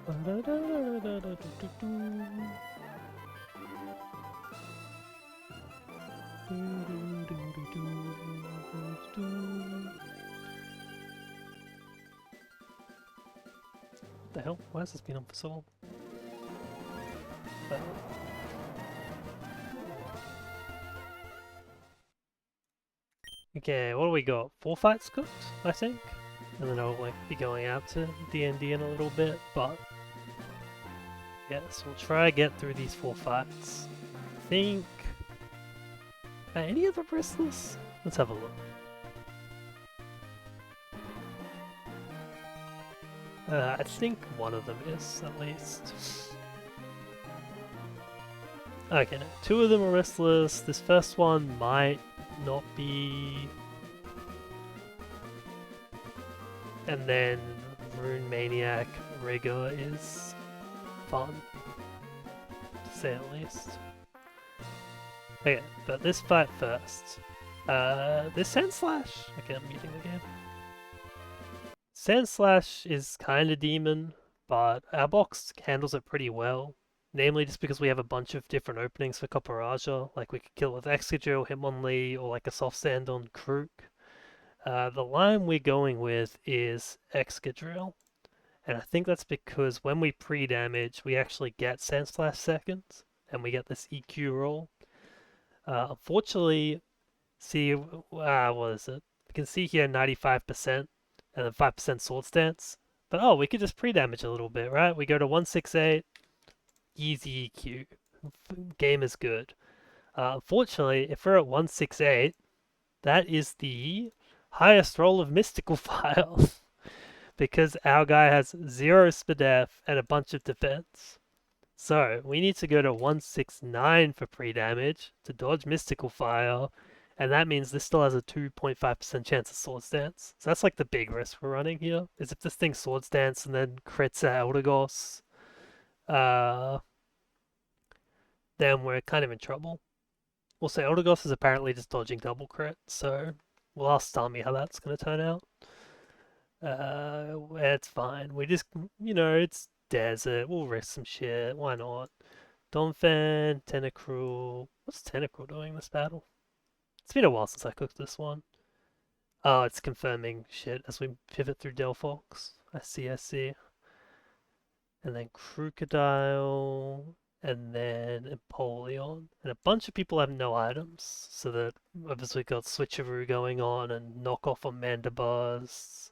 The hell? Why has this been on for so long? Okay, what do we got? 4 fights cooked, I think? And then I'll like be going out to D&D in a little bit, but yes, we'll try to get through these 4 fights. I think... Are any of them restless? Let's have a look. I think one of them is, at least. Okay, no, 2 of them are restless. This first one might not be... And then Rune Maniac Rigger is fun, to say the least. Okay, but this fight first. This Sand Slash... Okay, I'm muting the game. Sand Slash is kinda demon, but our box handles it pretty well. Namely just because we have a bunch of different openings for Copperaja, like we could kill it with Excadrill, Hitmonlee, or like a soft sand on Krook. The line we're going with is Excadrill, and I think that's because when we pre-damage, we actually get Sand Slash seconds, and we get this EQ roll. Unfortunately, see, what is it? We can see here 95%, and then 5% Sword Stance. But oh, we could just pre-damage a little bit, right? We go to 168, easy EQ. Game is good. Unfortunately, if we're at 168, that is the highest roll of Mystical File. Because our guy has 0 Spadef and a bunch of defense. So, we need to go to 169 for pre-damage to dodge Mystical Fire, and that means this still has a 2.5% chance of Sword Stance. So that's like the big risk we're running here, is if this thing Sword Stance and then crits at Eldegoss, then we're kind of in trouble. Also, Eldegoss is apparently just dodging double crit, so we'll ask Stami how that's going to turn out. It's fine. We just, it's desert. We'll risk some shit. Why not? Donphan, Tentacruel. What's Tentacruel doing this battle? It's been a while since I cooked this one. Oh, it's confirming shit as we pivot through Delphox. I see. And then Crocodile, and then Empoleon. And a bunch of people have no items, so that obviously got Switcheroo going on and knockoff on Mandibuzz.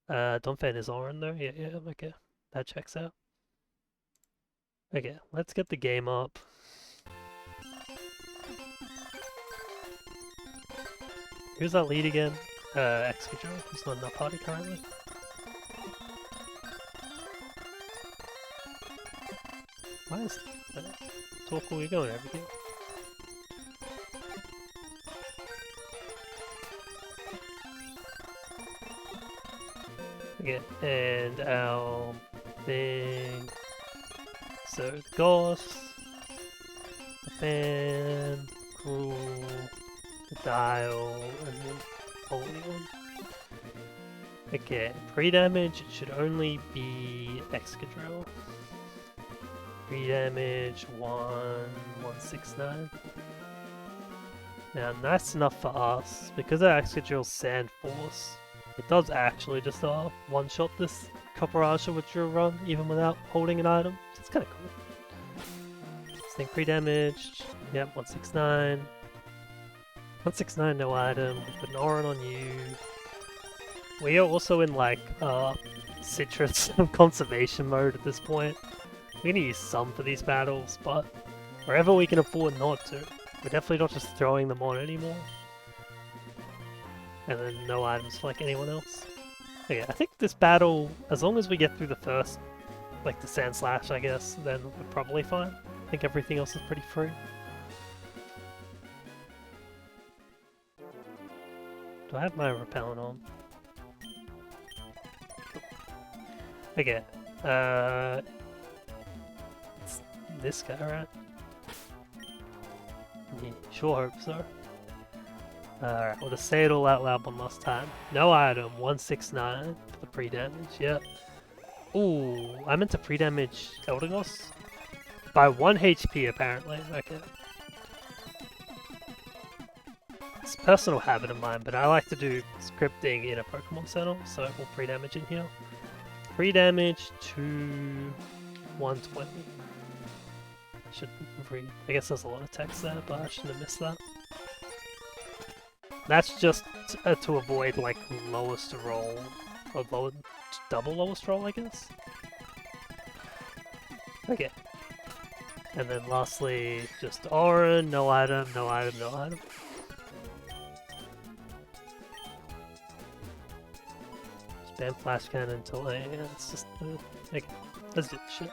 Donphan is Oran though? Yeah, okay. That checks out. Okay, let's get the game up. Who's that lead again? Excadrill, who's not in our party currently. Why is talk where we're going over here? Okay, and our thing. So the Goss, the Fan, Cruel, the Dial, and then Polion. Okay, pre-damage it should only be Excadrill. Pre-damage 169. Now nice enough for us, because of Excadrill's Sand Force, it does actually just one-shot this Copperaja with Drill Run, even without holding an item. So it's kind of cool. This thing pre-damaged. Yep, 169. 169, no item. We put an Oran on you. We are also in like citrus conservation mode at this point. We're gonna use some for these battles, but wherever we can afford not to. We're definitely not just throwing them on anymore. And then no items for like anyone else. Okay, I think this battle, as long as we get through the first, like the Sand Slash, I guess, then we're probably fine. I think everything else is pretty free. Do I have my repellent on? Okay, it's this guy, right? Yeah, sure hope so. Alright, we'll just say it all out loud one last time. No item, 169 for the pre-damage, yep. Ooh, I meant to pre-damage Eldegoss by 1 HP apparently. Okay. It's a personal habit of mine, but I like to do scripting in a Pokemon Center, so it will pre-damage in here. Pre-damage to 120. Should read. I guess there's a lot of text there, but I shouldn't have missed that. That's just to avoid like lowest roll, or low, double lowest roll, I guess. Okay. And then lastly, just Auron, no item, no item, no item. Spam flash cannon until it's just okay. Let's do this shit.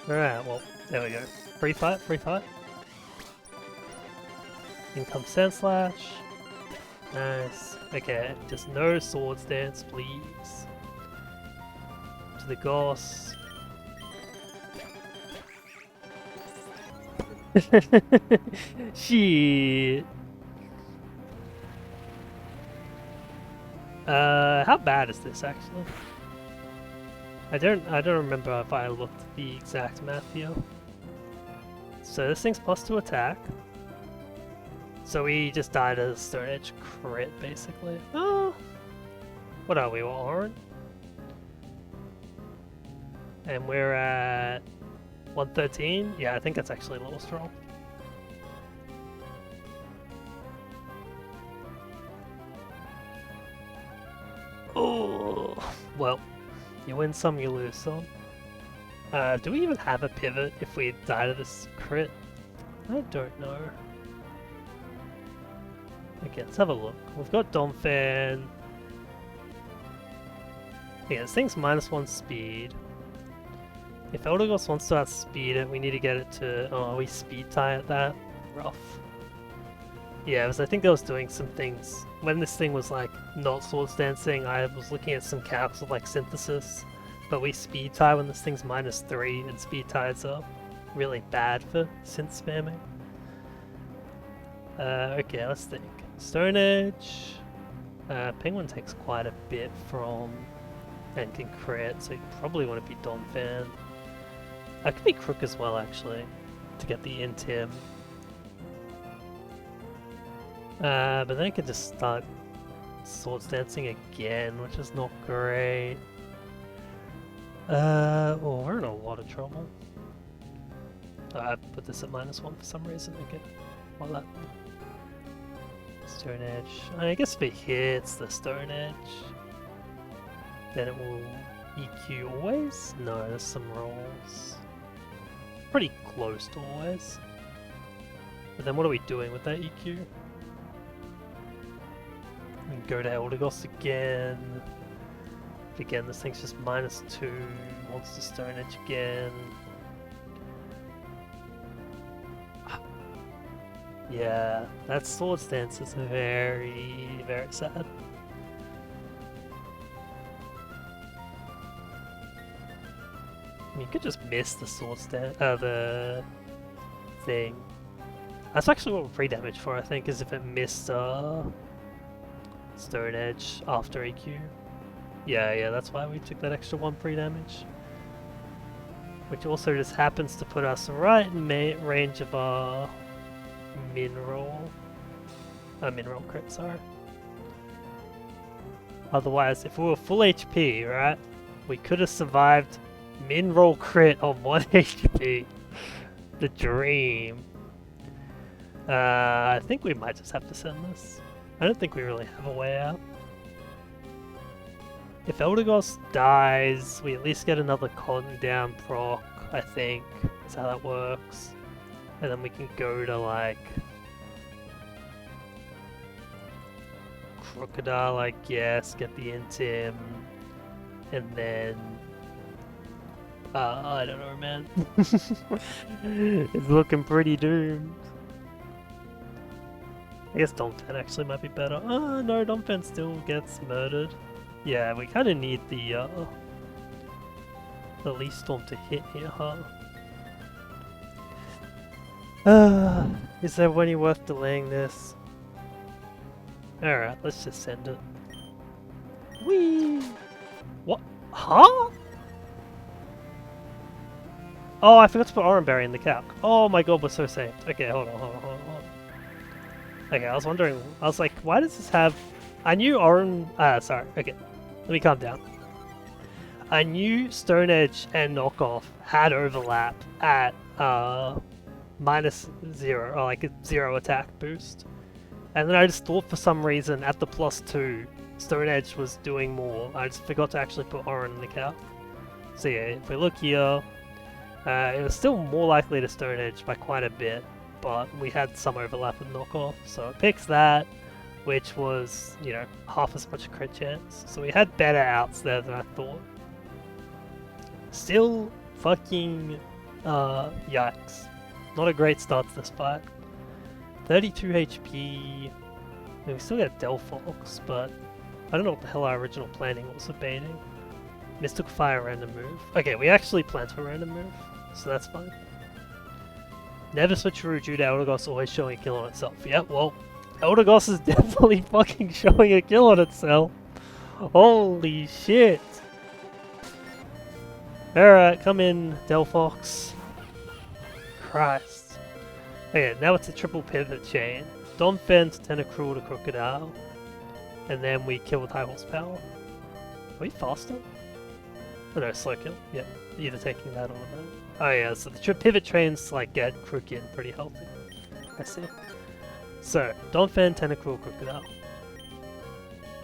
Alright, well, there we go. Free fight, free fight. In comes Sand Slash. Nice. Okay, just no Swords Dance, please. To the Goss. Shit. How bad is this actually? I don't remember if I looked at the exact math here. So this thing's +2 attack. So we just died as Stone Edge crit basically. Oh, what are we, Auron? And we're at 113? Yeah, I think that's actually a little strong. Oh, well, you win some, you lose some. Do we even have a pivot if we die to this crit? I don't know. Okay, let's have a look. We've got Donphan. Yeah, this thing's -1 speed. If Eldegoss wants to outspeed it, we need to get it to... Oh, we speed tie at that? Rough. Yeah, because I think I was doing some things... When this thing was like not Swords Dancing, I was looking at some calcs of like synthesis. But we speed tie when this thing's -3, and speed ties are really bad for synth spamming. Okay, let's think. Stone Edge. Penguin takes quite a bit from... and can crit, so you probably want to be Donphan. I could be Crook as well, actually, to get the Intim. But then I could just start Swords Dancing again, which is not great. Oh, we're in a lot of trouble. I put this at -1 for some reason. Okay, what that? Stone Edge. I guess if it hits the Stone Edge, then it will EQ always? No, there's some rolls. Pretty close to always. But then what are we doing with that EQ? We can go to Eldegoss again. Again, this thing's just -2. Wants to Stone Edge again. Yeah, that Swords Dance is very, very sad. You could just miss the Swords Dance, the thing. That's actually what we're pre-damage for, I think, is if it missed Stone Edge after EQ. Yeah, that's why we took that extra 1 pre-damage. Which also just happens to put us right in range of our mineral crit, sorry. Otherwise, if we were full HP, right, we could have survived mineral crit on 1 HP. The dream. I think we might just have to send this. I don't think we really have a way out. If Eldegoss dies, we at least get another Cotton down proc, I think. That's how that works. And then we can go to like... Crocodile, I guess, get the Intim. And then... I don't know, man. It's looking pretty doomed. I guess Donphan actually might be better. Oh no, Donphan still gets murdered. Yeah, we kind of need the Leaf Storm to hit here, huh? Is there any worth delaying this? Alright, let's just send it. Whee! What? Huh? Oh, I forgot to put Oranberry in the calc. Oh my god, we're so saved. Okay, hold on. Okay, I was wondering, I was like, why does this have... I knew sorry, okay. Let me calm down. I knew Stone Edge and Knockoff had overlap at -0, or like a 0 attack boost. And then I just thought for some reason at the +2, Stone Edge was doing more. I just forgot to actually put Oran in the calc. So yeah, if we look here, it was still more likely to Stone Edge by quite a bit, but we had some overlap with Knockoff, so it picks that, which was, you know, half as much crit chance. So we had better outs there than I thought. Still fucking yikes. Not a great start to this fight. 32 HP. I mean, we still get Delphox, but I don't know what the hell our original planning was for baiting. Mystic Fire random move. Okay, we actually planned for a random move, so that's fine. Never switcheroo due to Eldegoss always showing a kill on itself. Yep, well, Eldegoss is definitely fucking showing a kill on itself. Holy shit. Alright, come in, Delphox. Christ. Okay, now it's a triple pivot chain. Donphan to Tentacruel to Crocodile. And then we kill with high horsepower. Are we faster? Oh no, slow kill. Yeah, either taking that or that. Oh yeah, so the pivot trains like get Crook in pretty healthy. I see. So, Donphan, Tentacruel, Crocodile.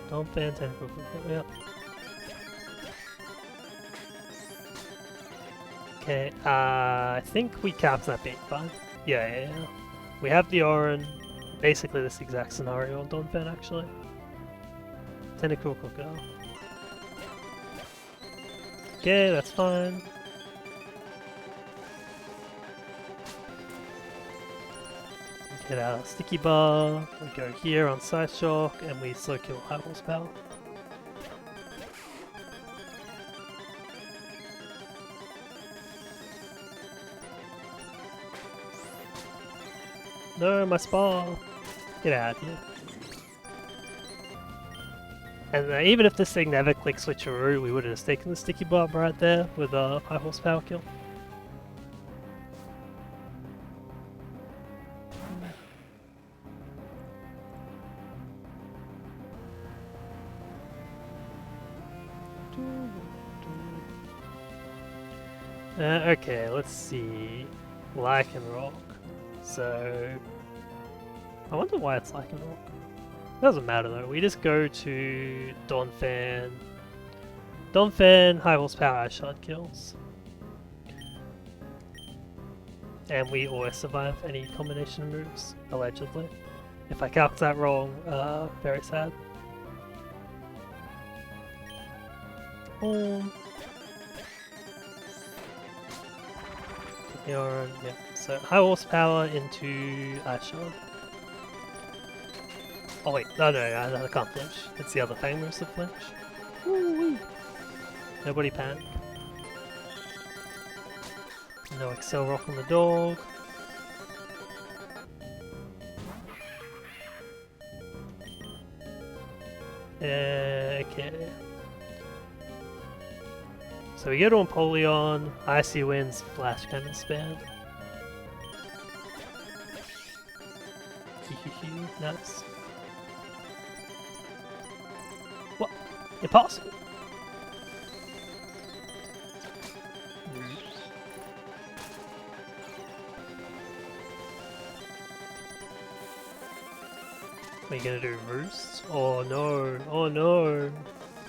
Donphan, Tentacruel, Crocodile, yeah. Okay, I think we capped that beat fine. Yeah. We have the Oran. Basically this exact scenario on Donphan actually. Tentacruel, Crocodile. Okay, that's fine. Get out Sticky Bar, we go here on Side Shock, and we slow kill high horsepower. No, my spa! Get out of here. And even if this thing never clicked switcheroo, we would have just taken the Sticky Bomb right there with a high horsepower kill. Okay, let's see. Lycanroc. So, I wonder why it's Lycanroc. Doesn't matter though, we just go to Donphan. Donphan, high horsepower Ice Shard kills. And we always survive any combination of moves, allegedly. If I calc that wrong, very sad. Yeah, so high horsepower into Ice Shard. Oh wait, no, I can't flinch. It's the other thing moves that flinch. Woo-wee. Nobody panic. No Excel Rock on the dog. Okay. So we go to Empoleon, Icy Winds, Flash Cannon Span. Nice. What? Impossible! Are you gonna do Roost? Oh no, oh no!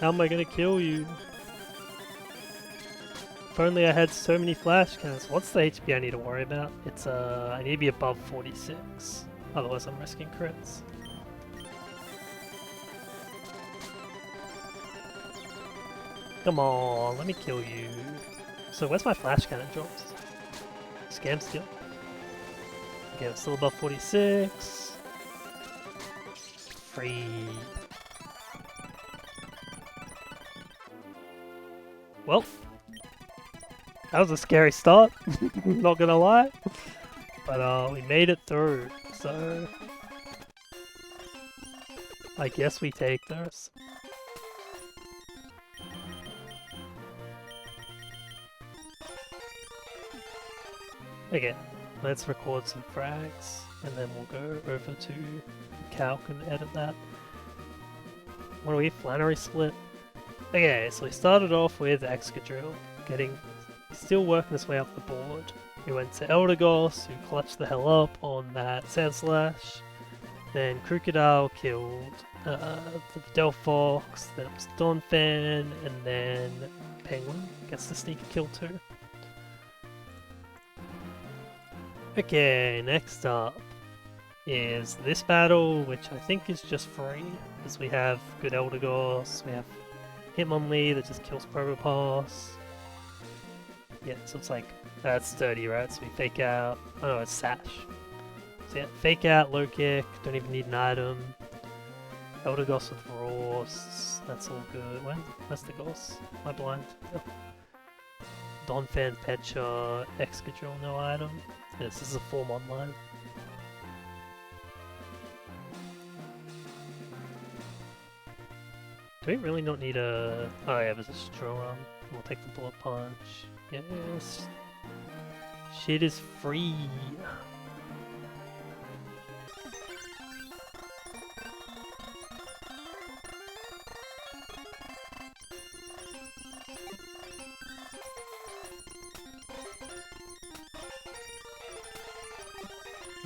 How am I gonna kill you? If only I had so many flash cannons. What's the HP I need to worry about? It's I need to be above 46. Otherwise I'm risking crits. Come on, let me kill you. So where's my flash cannon drops? Scam steal. Okay, I'm still above 46. Free. Well, that was a scary start, not gonna lie. But we made it through, so... I guess we take those. Okay, let's record some frags, and then we'll go over to Calc and edit that. What are we? Flannery split? Okay, so we started off with Excadrill, still working his way up the board. We went to Eldegoss, who clutched the hell up on that Sand Slash. Then Crocodile killed the Delphox, then it was Donphan, and then Penguin gets the sneaky kill too. Okay, next up is this battle, which I think is just free, because we have good Eldegoss, we have Hitmonlee that just kills Probopass. Yeah, so it's like, that's sturdy, right? So we fake out, oh no, it's Sash. So yeah, fake out, low kick, don't even need an item. Eldegoss with Roars, that's all good. Where's the Goss? Am I blind? Oh. Donphan, Petcha, Excadrill, no item. Yes, this is a form online. Do we really not need a... Oh yeah, there's a straw run. We'll take the bullet punch. Yes. Shit is free.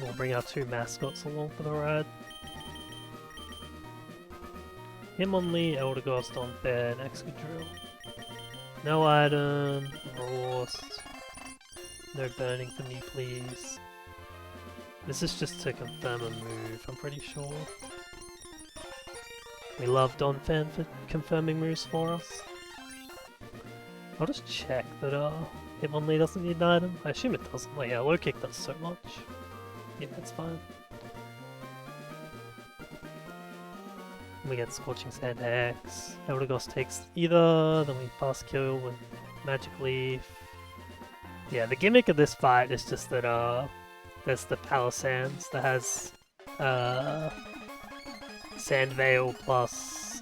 We'll bring our two mascots along for the ride. Hitmonlee, Eldegoss, Donphan, Excadrill. No item, Rost. No burning for me, please. This is just to confirm a move, I'm pretty sure. We love Donphan for confirming moves for us. I'll just check that Hitmonlee doesn't need an item. I assume it doesn't. Like, yeah, low kick does so much. Yeah, that's fine. We get Scorching Sand X. Eldegoss takes either, then we fast kill with Magic Leaf. Yeah, the gimmick of this fight is just that there's the Palosands that has Sand Veil plus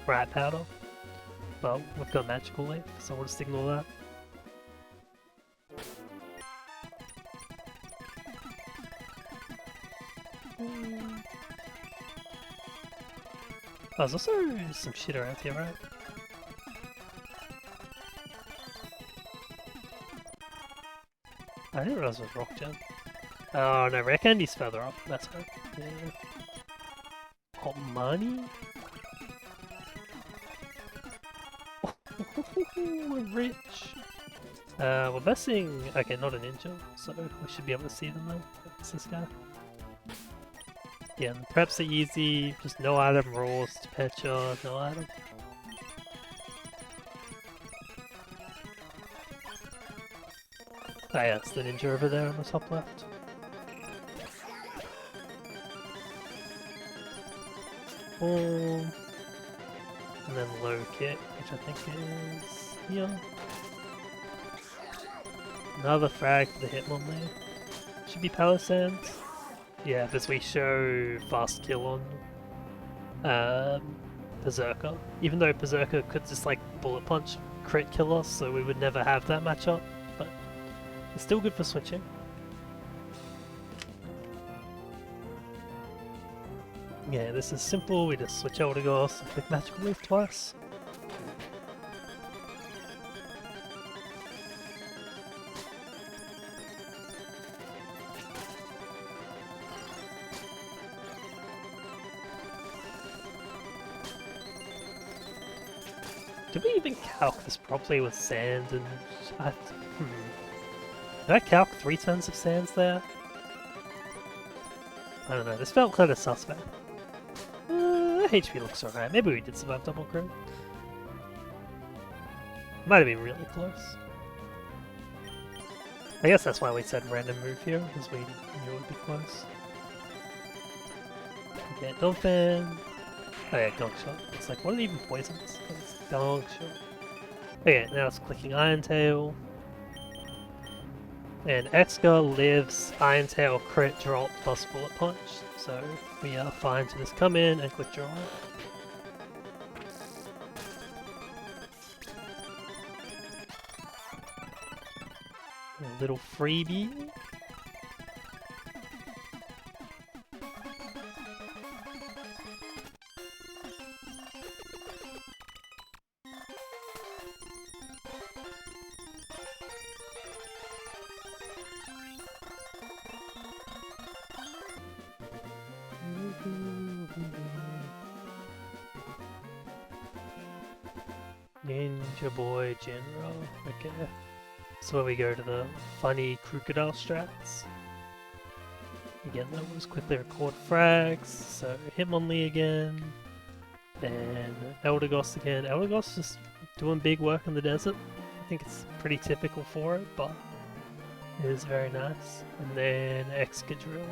Rat Powder. But we've got Magical Leaf, so we'll just ignore that. Oh, there's also some shit around here, right? I didn't realize it was Rock Gem. Oh no, Rare Candy's further up, that's right. Yeah. Hot money? We're rich! We're versing... Okay, not a ninja, so we should be able to see them though. It's this guy. Yeah, and perhaps are easy, just no item rolls to Petcha, no item. Oh yeah, it's the ninja over there on the top left. Boom. And then low kick, which I think is here. Another frag for the Hitmonlee. Should be Palosands. Yeah, because we show fast kill on Berserker. Even though Berserker could just like bullet punch crit kill us, so we would never have that matchup, but it's still good for switching. Yeah, this is simple, we just switch Eldegoss and click Magical Leaf twice. Did we even calc this properly with sand and... Did I calc 3 turns of sands there? I don't know, this felt kind of suspect. HP looks alright, maybe we did survive double crit. Might have been really close. I guess that's why we said random move here, because we knew it would be close. Okay, Donphan. Oh yeah, Gong Shot. It's like, what are even poisons? It's Gong Shot. Okay, now it's clicking Iron Tail. And Exca lives Iron Tail crit drop plus bullet punch, so we are fine to just come in and quick draw it. A little freebie. Ninja Boy General. Okay. So we go to the funny crocodile strats. Again, that was quickly record frags. So Hitmonlee again. Then Eldegoss again. Eldegoss just doing big work in the desert. I think it's pretty typical for it, but it is very nice. And then Excadrill.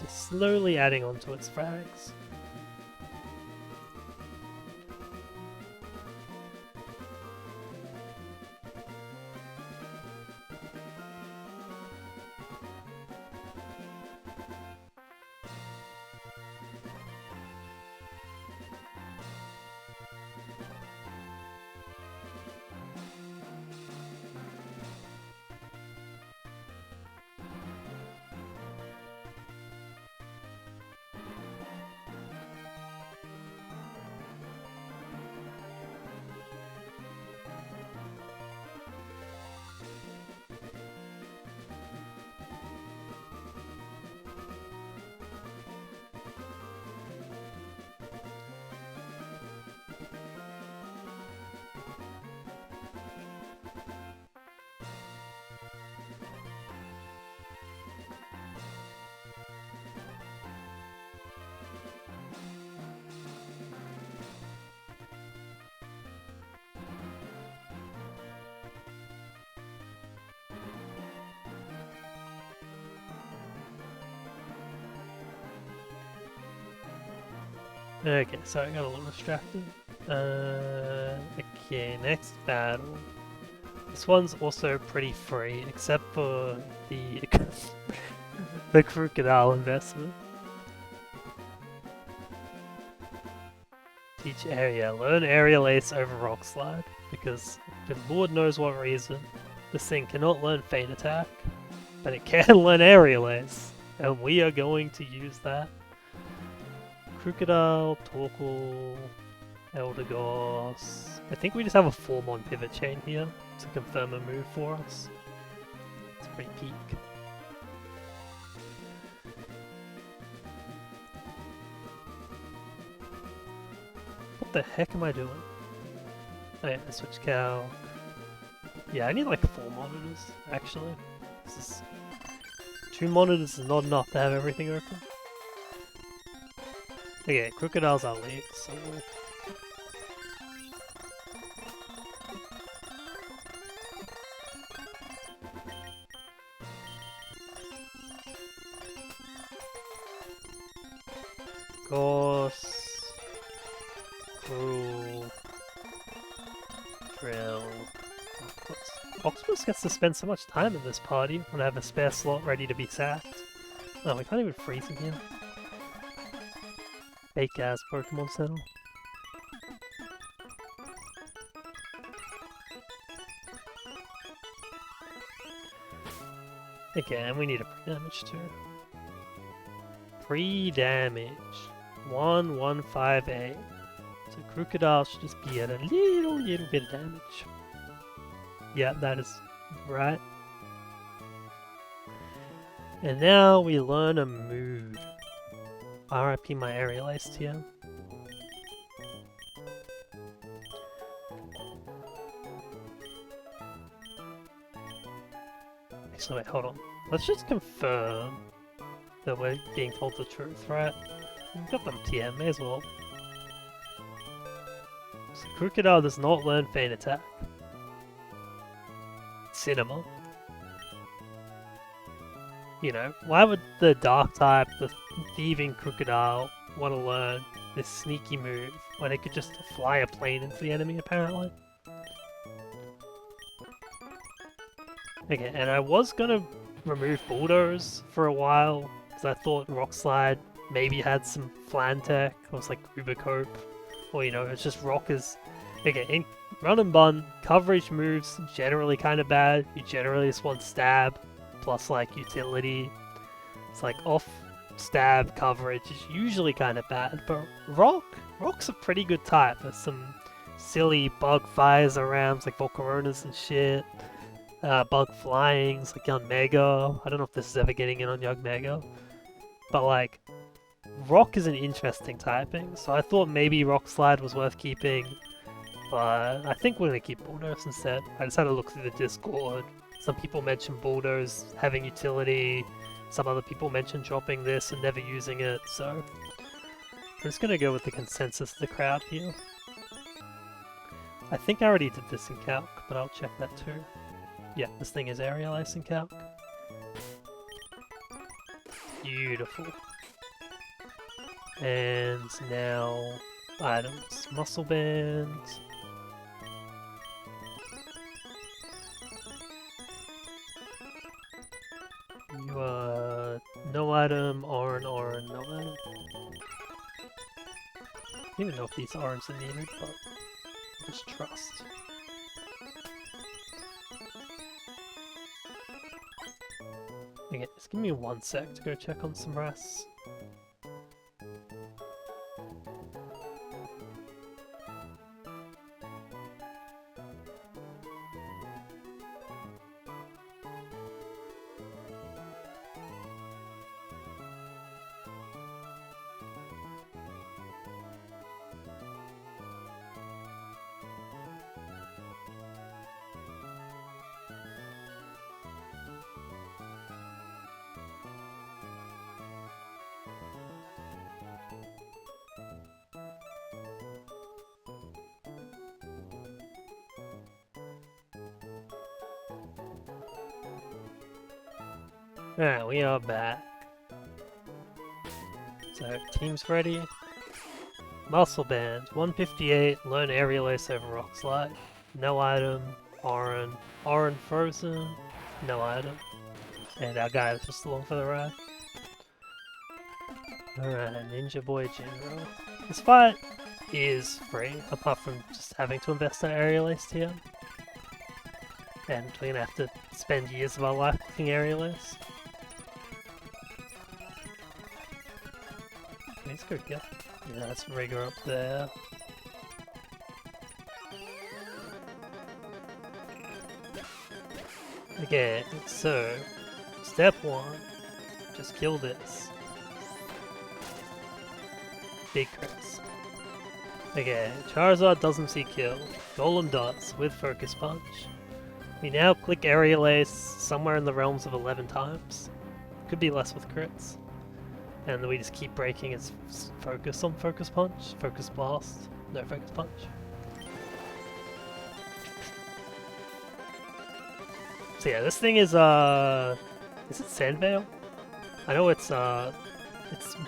Just slowly adding onto its frags. Okay, sorry, I got a little distracted. Okay, next battle. This one's also pretty free, except for the the crocodile investment. Teach area. Learn aerial ace over rock slide, because for Lord knows what reason, this thing cannot learn feint attack, but it can learn aerial ace, and we are going to use that. Crocodile, Torkoal, Eldegoss. I think we just have a 4-mon pivot chain here to confirm a move for us. It's pretty peak. What the heck am I doing? Oh yeah, I switched cow. Yeah, I need like 4 monitors, actually. This is... 2 monitors is not enough to have everything open. Okay, crocodiles are late, so... Goss... Cruel... Drill... Octopus gets to spend so much time in this party when I have a spare slot ready to be sacked. Oh, we can't even freeze him here. Fake ass Pokemon Center. Again, we need a pre-damage too. Pre-damage. 1158. So Crocodile should just be at a little bit of damage. Yeah, that is right. And now we learn a mood. RIP my aerial ace here. Actually, wait, hold on. Let's just confirm that we're being told the truth, right? We've got them TM, may as well. So Crocodile does not learn feint attack. Cinema. You know, why would the dark type, the thieving Crocodile, want to learn this sneaky move when it could just fly a plane into the enemy, apparently? Okay, and I was gonna remove Bulldoze for a while, because I thought Rock Slide maybe had some Flan Tech, or it's like Uber Cope, or you know, it's just Rock is... Okay, in Run and Bun, coverage moves generally kind of bad, you generally just want Stab, plus like Utility. It's like off Stab coverage is usually kind of bad, but Rock's a pretty good type. There's some silly bug fires around, like Volcaronas and shit. Bug flyings, like Young Mega. I don't know if this is ever getting in on Young Mega. But like, Rock is an interesting typing, so I thought maybe Rock Slide was worth keeping. But I think we're going to keep Bulldoze instead. I just had to look through the Discord. Some people mentioned Bulldoze having utility. Some other people mentioned dropping this and never using it, so... I'm just going to go with the consensus of the crowd here. I think I already did this in Calc, but I'll check that too. Yeah, this thing is Aerial Ace in Calc. Beautiful. And now... items. Muscle Band... You no item, Arn, no item. I don't even know if these arms are needed, but just trust. Okay, just give me 1 sec to go check on some rests. Alright, we are back. So, team's ready. Muscle Band, 158, learn Aerial Ace over Rock Slide. No item, Orin Frozen, no item. And our guy is just along for the ride. Alright, Ninja Boy General. This fight is free, apart from just having to invest in Aerial Ace TM. And we're gonna have to spend years of our life clicking Aerial Ace. Let's go here. Yeah, let's rigor up there. Okay, so step 1, just kill this. Big crits. Okay, Charizard doesn't see kill. Golem does, with Focus Punch. We now click Aerial Ace somewhere in the realms of 11 times. Could be less with crits. And then we just keep breaking its focus on Focus Punch, Focus Blast, no Focus Punch. So yeah, this thing is it Sandveil? I know it's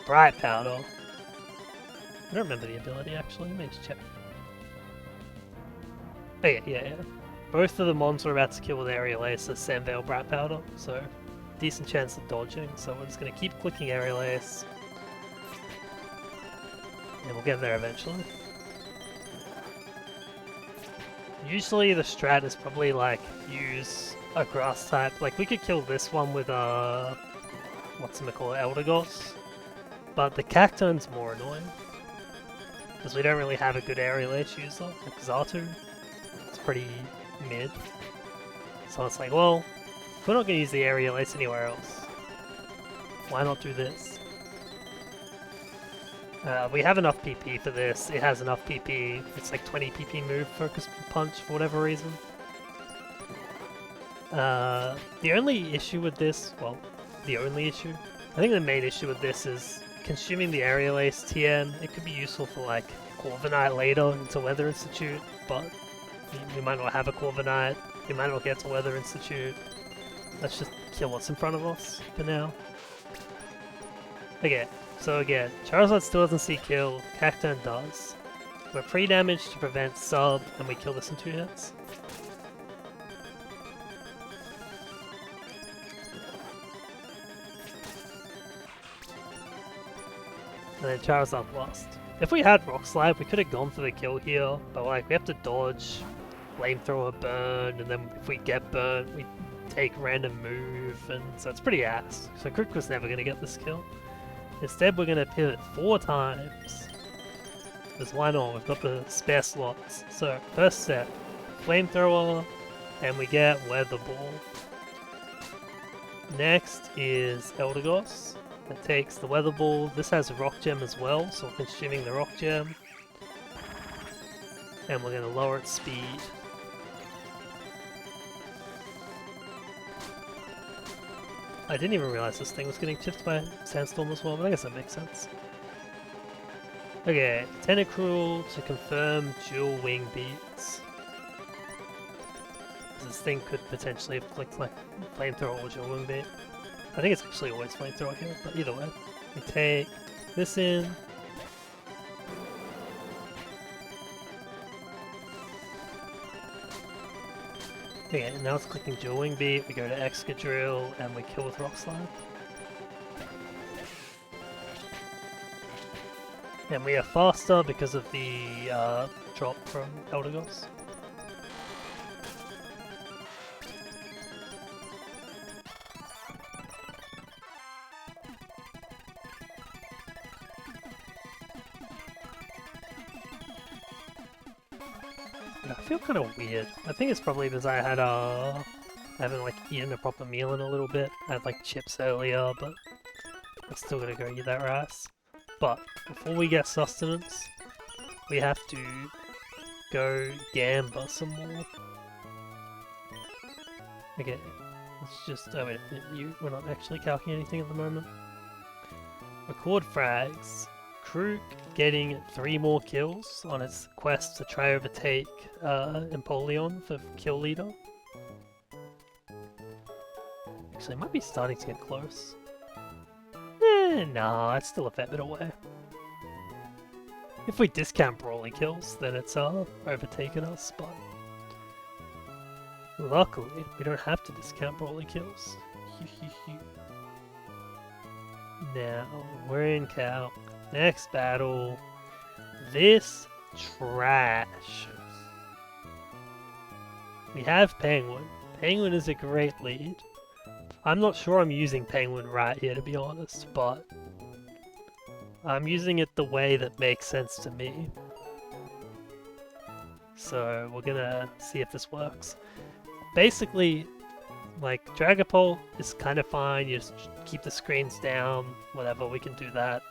Bright Powder. I don't remember the ability actually, let me just check. Oh yeah. Both of the mons we're about to kill with Aerial Ace are Sandveil Bright Powder, so decent chance of dodging, so we're just going to keep clicking Aerial Ace. And we'll get there eventually. Usually the strat is probably like, use a grass type. Like we could kill this one with whatchamacallit, Eldegoss. But the Cacturne's more annoying. Because we don't really have a good Aerial Ace user, like Xatu. It's pretty mid. So it's like, well, we're not going to use the Aerial Ace anywhere else. Why not do this? We have enough PP for this. It has enough PP. It's like 20 PP move, Focus Punch for whatever reason. The only issue with this, well, the only issue? I think the main issue with this is consuming the Aerial Ace TN. It could be useful for like Corviknight later into Weather Institute, but we might not have a Corviknight. We might not get to Weather Institute. Let's just kill what's in front of us for now. Okay, so again, Charizard still doesn't see kill, Cacturne does. We're pre-damaged to prevent sub, and we kill this in 2 hits. And then Charizard lost. If we had Rock Slide, we could have gone for the kill here, but like we have to dodge, flamethrower burn, and then if we get burnt, we take random move, and so it's pretty ass. So Crook was never going to get this kill. Instead, we're going to pivot 4 times. Because why not? We've got the spare slots. So first step, flamethrower, and we get Weather Ball. Next is Eldegoss. That takes the Weather Ball. This has a Rock Gem as well, so we're consuming the Rock Gem. And we're going to lower its speed. I didn't even realize this thing was getting chipped by Sandstorm as well, but I guess that makes sense. Okay, Tentacruel to confirm dual wing beats. This thing could potentially inflict like flamethrower or dual wing beat. I think it's actually always flamethrower here, but either way. We take this in. Okay, and now it's clicking dual wing beat, we go to Excadrill, and we kill with Rock Slide. And we are faster because of the drop from Eldegoss. I feel kind of weird. I think it's probably because I haven't like eaten a proper meal in a little bit. I had like chips earlier, but I'm still gonna go eat that rice. But before we get sustenance, we have to go gamba some more. Okay, let's just, oh wait, we're not actually calculating anything at the moment. Record frags. Krook getting 3 more kills on its quest to try overtake Empoleon for kill leader. Actually, it might be starting to get close. Nah, it's still a fair bit away. If we discount Brawly kills, then it's overtaken us, but luckily we don't have to discount Brawly kills. Now, we're in Cal. Next battle. This trash. We have Penguin. Penguin is a great lead. I'm not sure I'm using Penguin right here, to be honest, but I'm using it the way that makes sense to me. So we're gonna see if this works. Basically, like, Dragapult is kind of fine. You just keep the screens down, whatever, we can do that.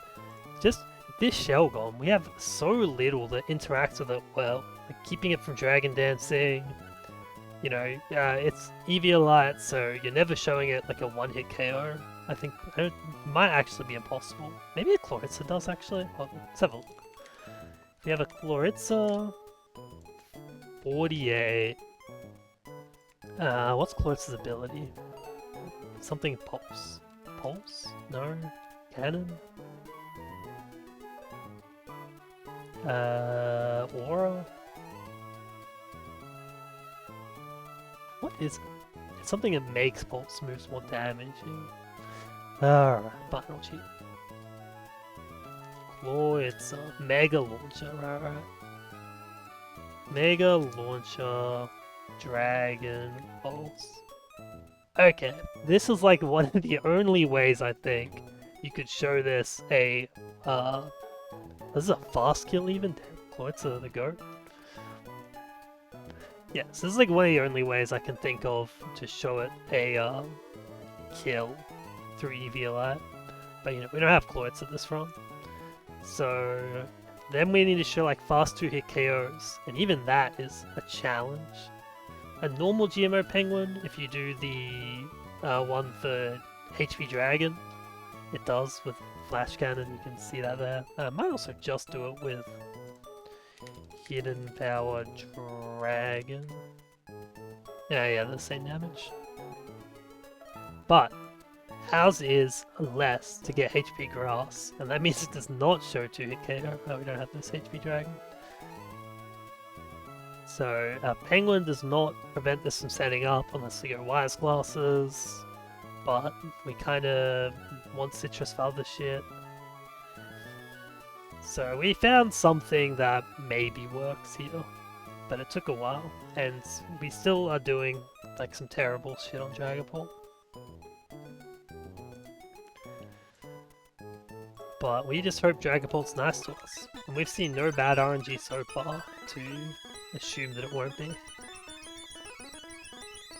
Just this Shelgon, we have so little that interacts with it well. Like keeping it from Dragon Dancing, you know, it's Eviolite, so you're never showing it like a one-hit KO. I think it might actually be impossible. Maybe a Chloritza does actually. Well, let's have a look. If we have a Chloritza, 48. What's Chloritza's ability? Something Pulse. Pulse? No. Cannon? Aura? What is it? It's something that makes Pulse moves more damaging. Alright, final cheat. Claw, it's a Mega Launcher, right. Mega Launcher, Dragon Pulse. Okay, this is like one of the only ways I think you could show this a, this is a fast kill even? Damn, Chloritza the goat. Yes, this is like one of the only ways I can think of to show it a, kill through Eviolite. But you know, we don't have Chloritza at this run. So then we need to show like fast 2-hit KOs, and even that is a challenge. A normal GMO Penguin, if you do the one for HP Dragon, it does with Flash Cannon, you can see that there. Might also just do it with Hidden Power Dragon. Yeah, the same damage. But ours is less to get HP Grass, and that means it does not show 2-hit KO. Oh, we don't have this HP Dragon. So Penguin does not prevent this from setting up unless we go Wise Glasses, but we kind of want Citrus for other shit. So we found something that maybe works here, but it took a while, and we still are doing like some terrible shit on Dragapult. But we just hope Dragapult's nice to us, and we've seen no bad RNG so far to assume that it won't be.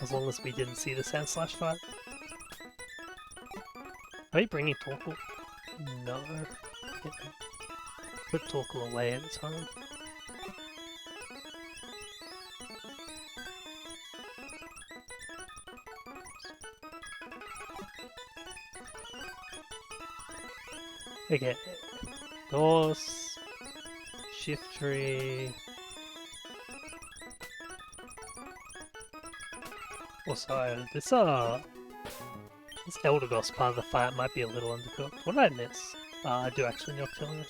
As long as we didn't see the Sandslash fight. Are you bringing Torkoal? No. Put Torkoal away at its home. Okay. Norse. Shift tree. Also, this Eldegoss part of the fight might be a little undercooked. What did I miss? I do actually Noctillion.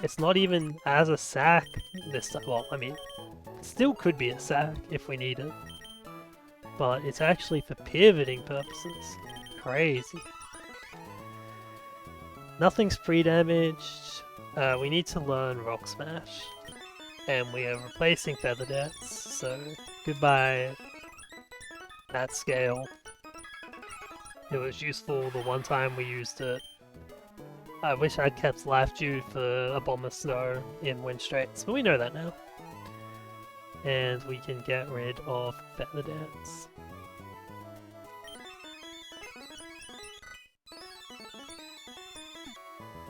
It's not even as a sack this time. Well, I mean, it still could be a sack if we need it. But it's actually for pivoting purposes. Crazy. Nothing's pre-damaged. We need to learn Rock Smash. And we are replacing Feather Dance, so goodbye that scale. It was useful the one time we used it. I wish I'd kept Life Dew for a Bomb of Snow in Wind Straits, but we know that now. And we can get rid of Feather Dance.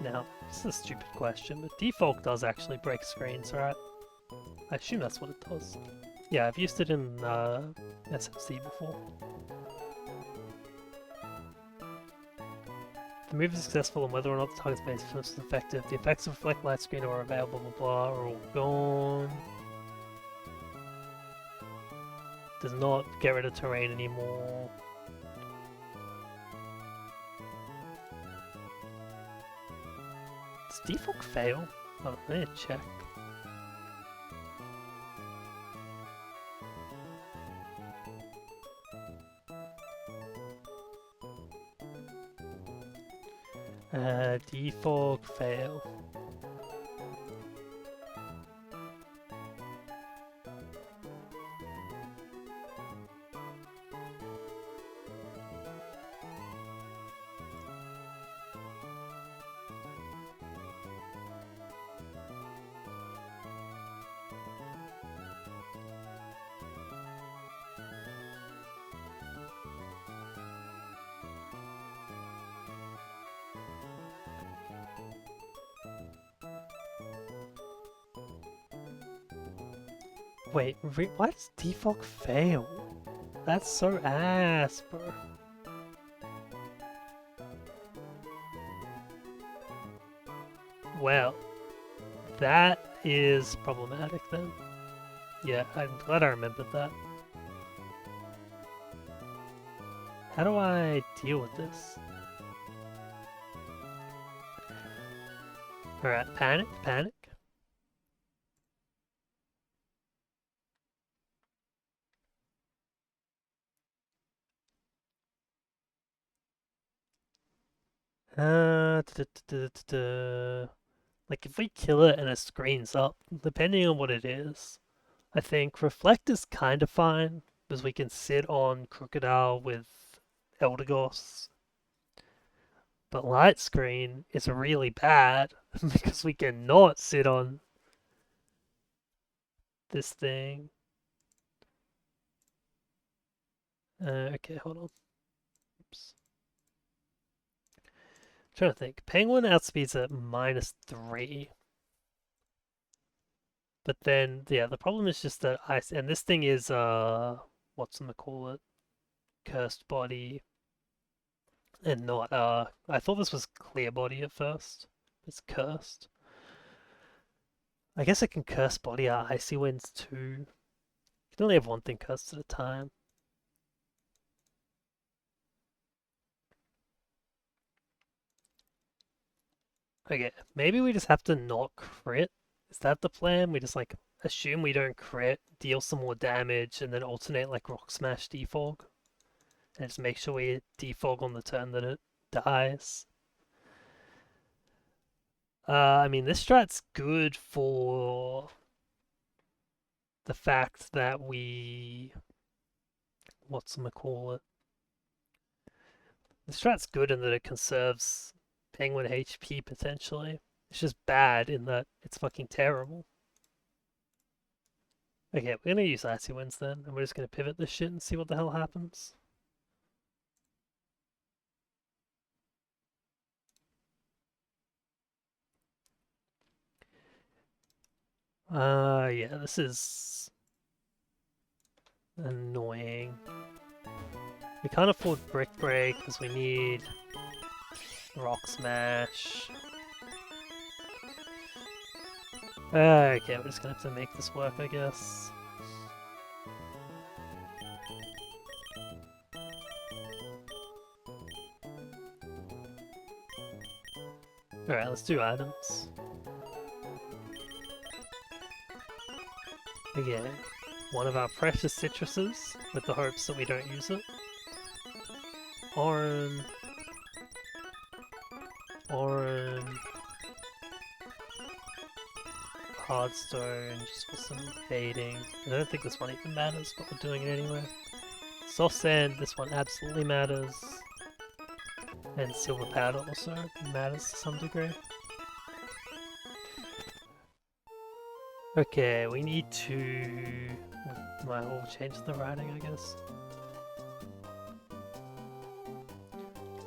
Now, this is a stupid question, but Default does actually break screens, right? I assume that's what it does. Yeah, I've used it in SMC before. The move is successful and whether or not the target's base defense is effective. The effects of Reflect Light Screen are available, blah blah, are all gone. Does not get rid of terrain anymore. Does Default fail? Oh, I need to check. Default fail. Wait, why does Default fail? That's so ass, bro. Well, that is problematic then. Yeah, I'm glad I remembered that. How do I deal with this? Alright, panic, panic. Like if we kill it and it screens up, depending on what it is, I think Reflect is kind of fine because we can sit on Crocodile with Eldegoss. But Light Screen is really bad because we cannot sit on this thing. Okay, hold on. Oops. Trying to think. Penguin outspeeds at -3. But then, yeah, the problem is just that and this thing is, whatchamacallit? Cursed Body. And not, I thought this was Clear Body at first. It's Cursed. I guess I can Curse Body out Icy Winds too. You can only have one thing cursed at a time. Okay, maybe we just have to not crit. Is that the plan? We just like assume we don't crit, deal some more damage, and then alternate like Rock Smash Defog. And just make sure we defog on the turn that it dies. I mean, this strat's good for the fact that we... whatchamacallit? The strat's good in that it conserves Penguin HP potentially. It's just bad in that it's fucking terrible. Okay, we're gonna use Icy Winds then, and we're just gonna pivot this shit and see what the hell happens. Yeah, this is annoying. We can't afford Brick Break because we need Rock Smash. Okay, we're just gonna have to make this work, I guess. Alright, let's do items. Again, one of our precious citruses, with the hopes that we don't use it. Oran. Hardstone, just for some baiting. I don't think this one even matters, but we're doing it anyway. Soft Sand, this one absolutely matters. And Silver Powder also matters to some degree. Okay, we need to... might all change the writing, I guess.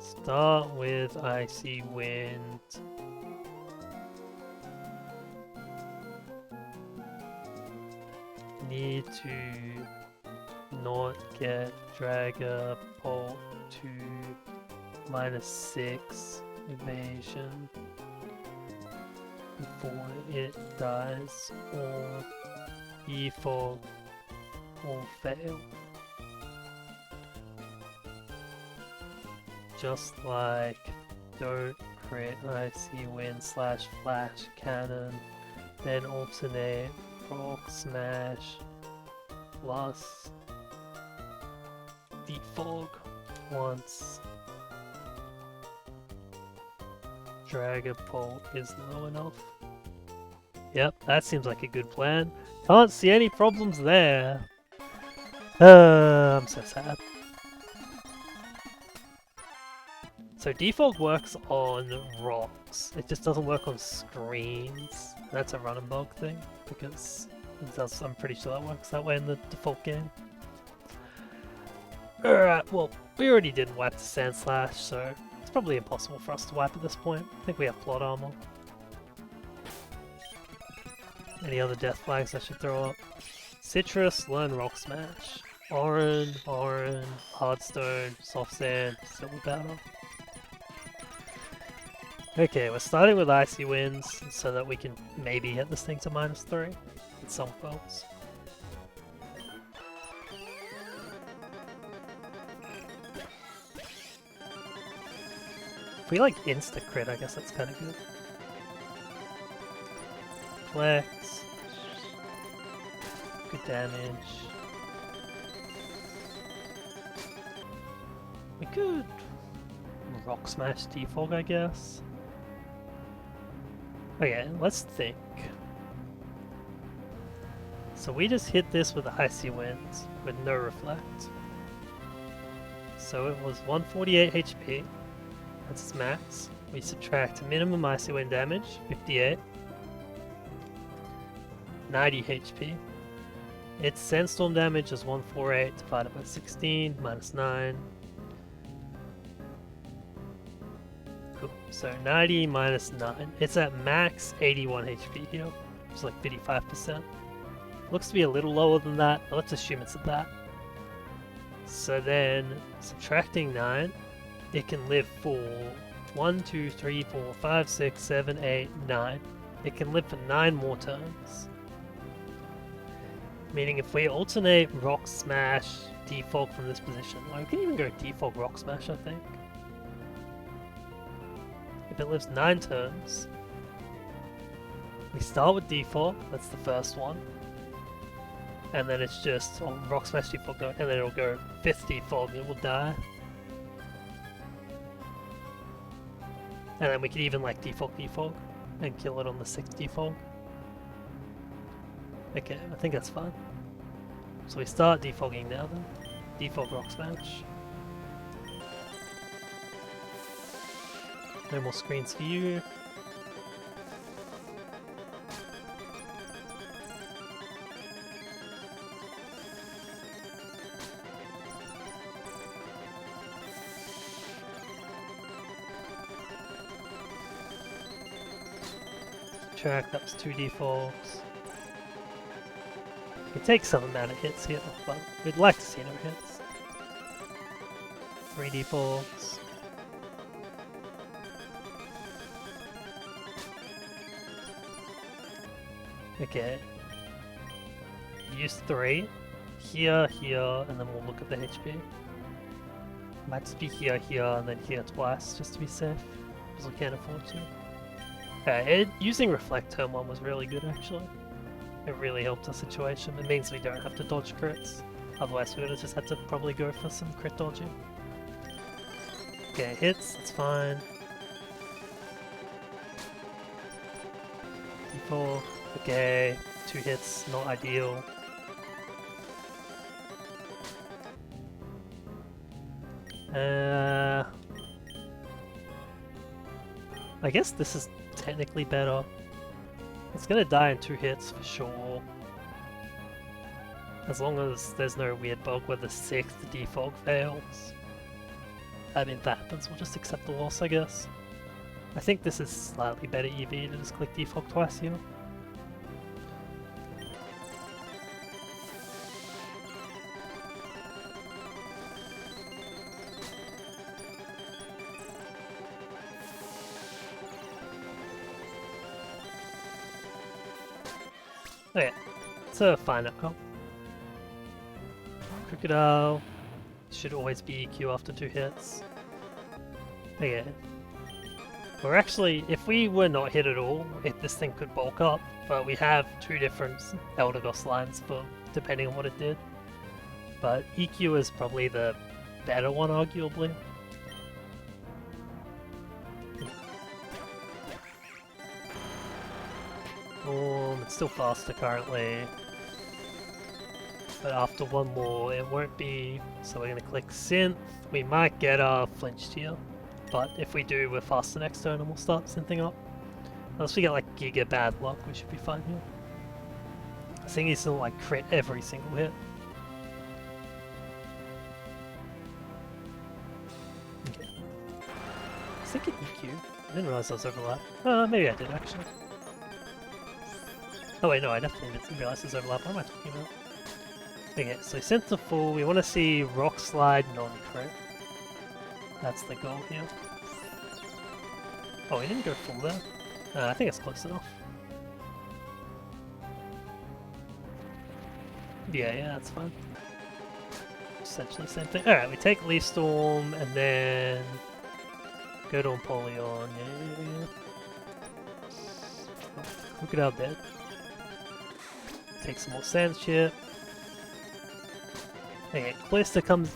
Start with Icy Wind. Need to not get Dragapult to -6 evasion before it dies, or Defog will fail. Just like don't crit Icy Wind / Flash Cannon, then alternate Rock Smash plus Defog once Dragapult is low enough. Yep, that seems like a good plan. Can't see any problems there. I'm so sad. So Defog works on rocks. It just doesn't work on screens. That's a run and bug thing, because it does, I'm pretty sure that works that way in the default game. Alright, well, we already did wipe the Sand Slash, so it's probably impossible for us to wipe at this point. I think we have plot armor. Any other death flags I should throw up? Citrus, learn Rock Smash. Oran, Hardstone, Soft Sand, Silver Powder. Okay, we're starting with Icy Winds so that we can maybe hit this thing to -3 with some quells. If we like insta-crit, I guess that's kind of good. Flex. Good damage. We could Rock Smash Defog, I guess. Okay, let's think. So we just hit this with Icy Winds with no Reflect. So it was 148 HP. That's its max. We subtract minimum Icy Wind damage, 58. 90 HP. Its Sandstorm damage is 148 divided by 16, -9. Cool. So 90 minus 9. It's at max 81 HP here, which is like 55%. Looks to be a little lower than that, but let's assume it's at that. So then, subtracting 9, it can live for 1, 2, 3, 4, 5, 6, 7, 8, 9. It can live for 9 more turns. Meaning if we alternate Rock Smash, Defog from this position, well, we can even go Defog Rock Smash, I think. If it lives 9 turns, we start with Defog, that's the first one. And then it's just on Rock Smash Defog, and then it'll go 5th Defog and it will die. And then we could even like Defog, and kill it on the 6th defog. Okay, I think that's fine. So we start defogging now then. Defog rock smash. No more screens for you. Track, that was 2 defogs. We take some amount of hits here, but we'd like to see no hits. 3 defogs. Okay. Use 3. Here, here, and then we'll look at the HP. Might just be here, here, and then here twice, just to be safe, because we can't afford to. Using Reflect turn 1 was really good actually. It really helped our situation. It means we don't have to dodge crits. Otherwise we would have just had to probably go for some crit dodging. Okay, hits, that's fine. D4, okay. 2 hits, not ideal. I guess this is technically better. It's gonna die in 2 hits for sure. As long as there's no weird bug where the 6th defog fails. I mean, if that happens, we'll just accept the loss, I guess. I think this is slightly better EV to just click defog twice here. Okay, it's a fine outcome. Crocodile should always be EQ after 2 hits. Okay. We're actually, if we were not hit at all, this thing could bulk up, but we have 2 different Eldegoss lines for depending on what it did. But EQ is probably the better one, arguably. It's still faster currently, but after 1 more it won't be, so we're going to click synth. We might get flinched here, but if we do, we're faster next turn and we'll start synthing up. Unless we get like giga bad luck, we should be fine here. I think he's still like crit every single hit. Okay. I was thinking EQ. I didn't realize I was overlap. Maybe I did actually. Oh wait, no, I definitely didn't realize there's overlap. What am I talking about? Okay, so synth to full, we want to see Rock Slide non-crit. That's the goal here. Oh, we didn't go full there? I think it's close enough. Yeah, that's fine. Essentially the same thing. Alright, we take Leaf Storm and then go to Empoleon. Yeah. Oh, Crocodile dead. Take some more Sand Chip. Okay, Cloister comes.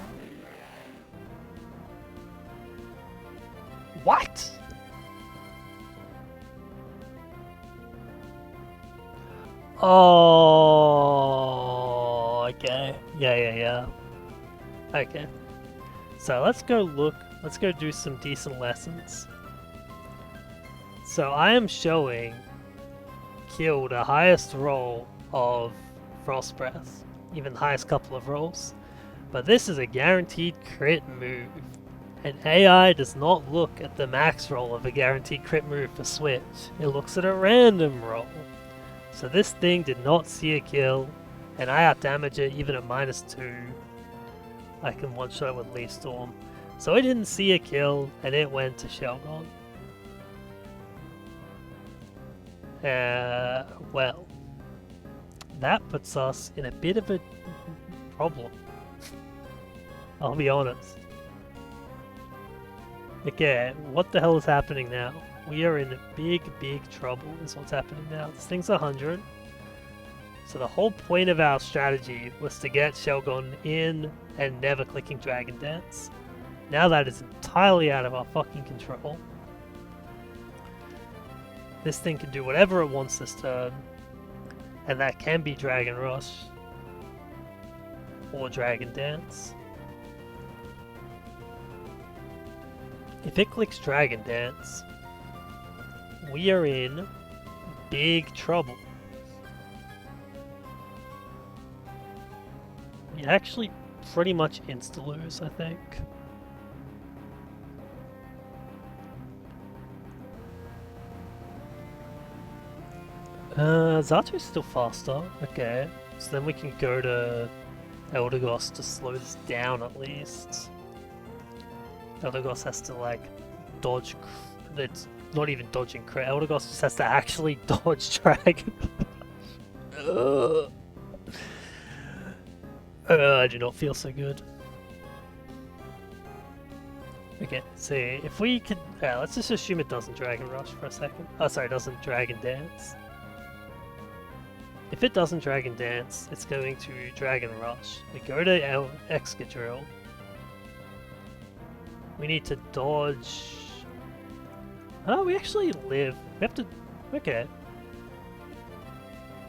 What? Oh, okay. Yeah. Okay. So let's go look. Let's go do some decent lessons. So I am showing kill the highest roll of Frost Breath, even the highest couple of rolls. But this is a guaranteed crit move, and AI does not look at the max roll of a guaranteed crit move for Switch. It looks at a random roll. So this thing did not see a kill, and I outdamage it even at -2. I can one-shot with Leaf Storm. So it didn't see a kill, and it went to Shelgon. Well, that puts us in a bit of a problem. I'll be honest. Okay, what the hell is happening now? We are in big trouble is what's happening now. This thing's 100. So the whole point of our strategy was to get Shelgon in and never clicking Dragon Dance. Now that is entirely out of our fucking control. This thing can do whatever it wants this turn, and that can be Dragon Rush or Dragon Dance. If it clicks Dragon Dance, we are in big trouble. We actually pretty much insta-lose, I think. Zatu's still faster. Okay, so then we can go to Eldegoss to slow this down at least. Eldegoss has to like dodge. It's not even dodging crit. Eldegoss just has to actually dodge Dragon. I do not feel so good. Okay, so if we could, let's just assume it doesn't Dragon Rush for a second. Oh, sorry, it doesn't Dragon Dance. If it doesn't Dragon Dance, it's going to Dragon Rush. We go to our Excadrill. We need to dodge. Oh, we actually live. We have to. Okay.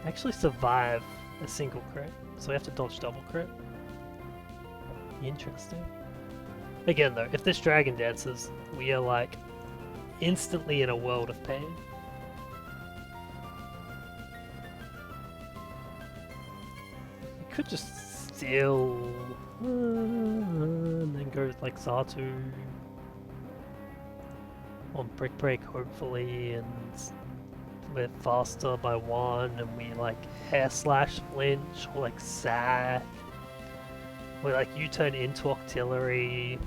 Actually survive a single crit, so we have to dodge double crit. Interesting. Again, though, if this Dragon Dances, we are like instantly in a world of pain. We could just steal and then go like Zatu on Brick Break, hopefully, and we're faster by 1, and we like Hair Slash flinch, or like Sack, or like U-turn into Octillery.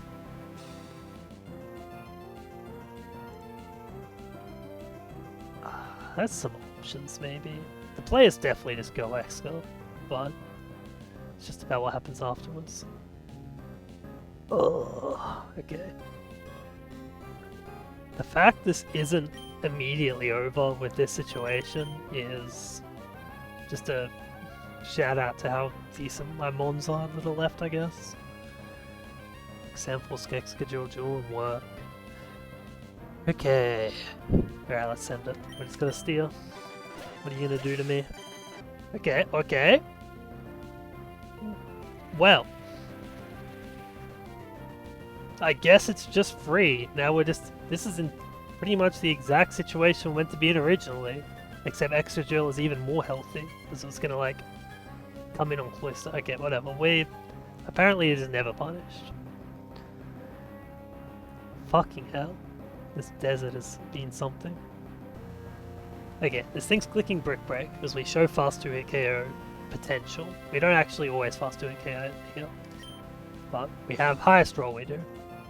That's some options, maybe. The players definitely just go Exca, but it's just about what happens afterwards. Oh, okay. The fact this isn't immediately over with this situation is just a shout out to how decent my mons are that are left, I guess. Example, Excadrill duel and work. Okay. Alright, let's send it. We're just gonna steal. What are you gonna do to me? Okay, okay. Well. I guess it's just free. Now we're just... This is in pretty much the exact situation we went to be in originally. Except Excadrill is even more healthy. Because it's gonna, like, come in on closer. Okay, whatever. We... Apparently it is never punished. Fucking hell. This desert has been something. Okay, this thing's clicking Brick Break because we show fast 2-hit KO potential. We don't actually always fast 2-hit KO here. But we have highest roll we do.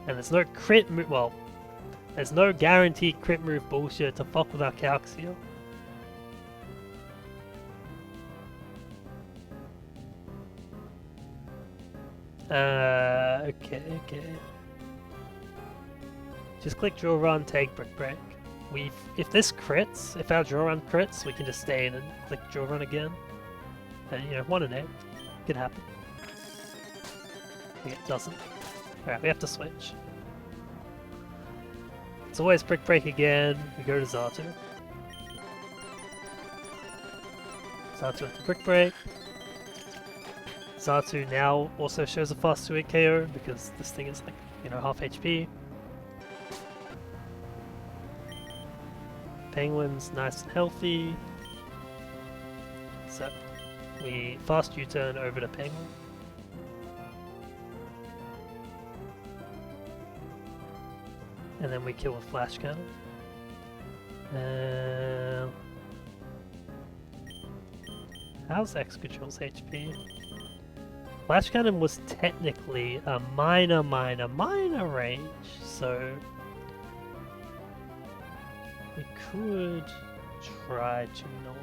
And there's no crit move, well, there's no guaranteed crit move bullshit to fuck with our calcs here. Okay. Just click Drill Run, take Brick Break. If this crits, if our Drill Run crits, we can just stay in and click Drill Run again. And, you know, 1 and 8. Could happen. Okay, it doesn't. Alright, we have to switch. It's always Brick Break again. We go to Zatu. Zatu with the Brick Break. Zatu now also shows a fast 2-hit KO because this thing is like, you know, half HP. Penguin's nice and healthy. So we fast U-turn over to Penguin. And then we kill with Flash Cannon. How's Excadrill's HP? Flash Cannon was technically a minor range, so we could try to not.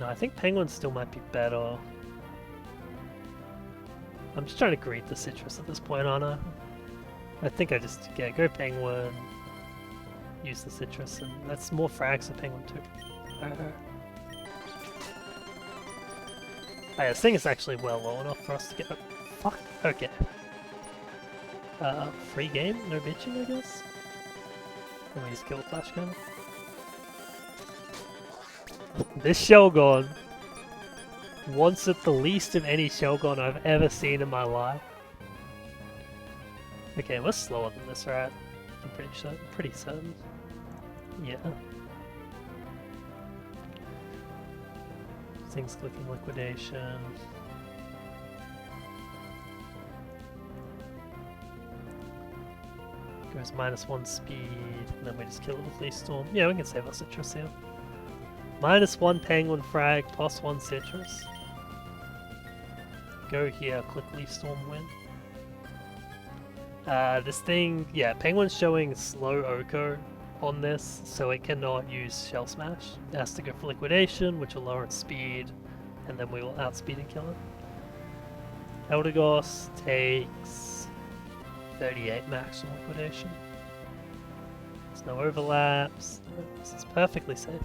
No, I think Penguin still might be better. I'm just trying to greet the Citrus at this point, aren't I? I think I just go Penguin, use the Citrus, and that's more frags for Penguin too. This thing is actually well low enough for us to get... Fuck, okay. Free game, no bitching, I guess. And we just kill the flash cannon. This Shelgon wants it the least of any Shelgon I've ever seen in my life. Okay, we're slower than this, right? I'm pretty certain. Yeah. Things clicking liquidation. Goes -1 speed, and then we just kill it with Leaf Storm. Yeah, we can save our citrus here. -1 penguin frag, +1 citrus. Go here, click Leaf Storm, win. This thing, yeah, penguin's showing slow Oko on this, so it cannot use Shell Smash. It has to go for liquidation, which will lower its speed, and then we will outspeed and kill it. Eldegoss takes 38 max on liquidation. There's no overlaps. This is perfectly safe.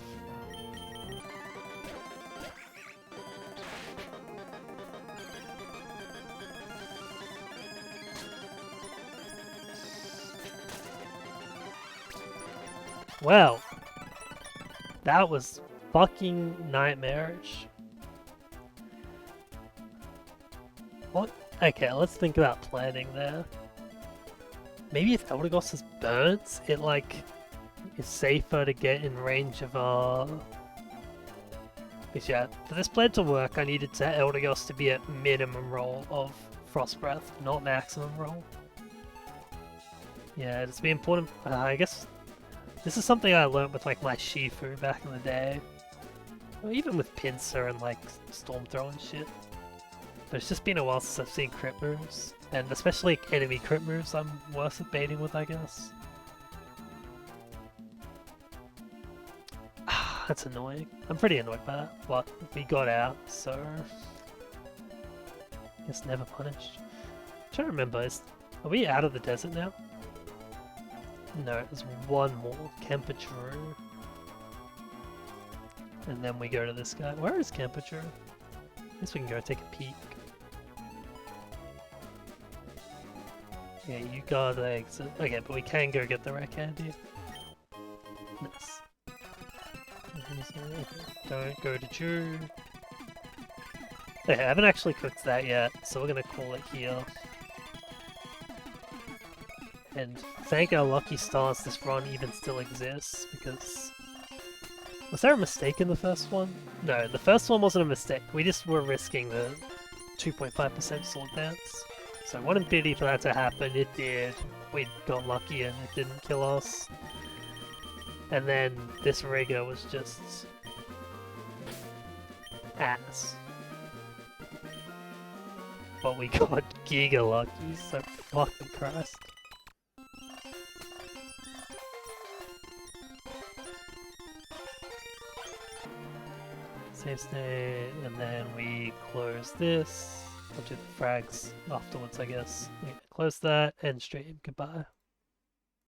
Well, that was fucking nightmarish. What? Okay, let's think about planning there. Maybe if Eldegoss is burnt, it like is safer to get in range of because yeah, for this plan to work, I needed Eldegoss to be at minimum roll of Frost Breath, not maximum roll. Yeah, it's be important. I guess this is something I learned with like my Shifu back in the day, or even with Pinsir and like Storm Throw and shit. But it's just been a while since I've seen crit moves, and especially enemy crit moves I'm worse at baiting with, I guess. That's annoying. I'm pretty annoyed by that, but we got out, so I guess never punished. I'm trying to remember, are we out of the desert now? No, there's one more, Kempachuru. And then we go to this guy. Where is Kempachuru? I guess we can go take a peek. Yeah, you gotta exit. Okay, but we can go get the Rat Candy. Nice. Don't go to Drew. Okay, I haven't actually cooked that yet, so we're gonna call it here. And thank our lucky stars this run even still exists, because... Was there a mistake in the first one? No, the first one wasn't a mistake. We just were risking the 2.5% sword dance. So one infinity for that to happen, it did. We got lucky and it didn't kill us. And then this rigger was just... ass. But we got giga lucky, so fucking Christ. Save state, and then we close this. We'll do the frags afterwards, I guess. Yeah, close that, end stream, goodbye.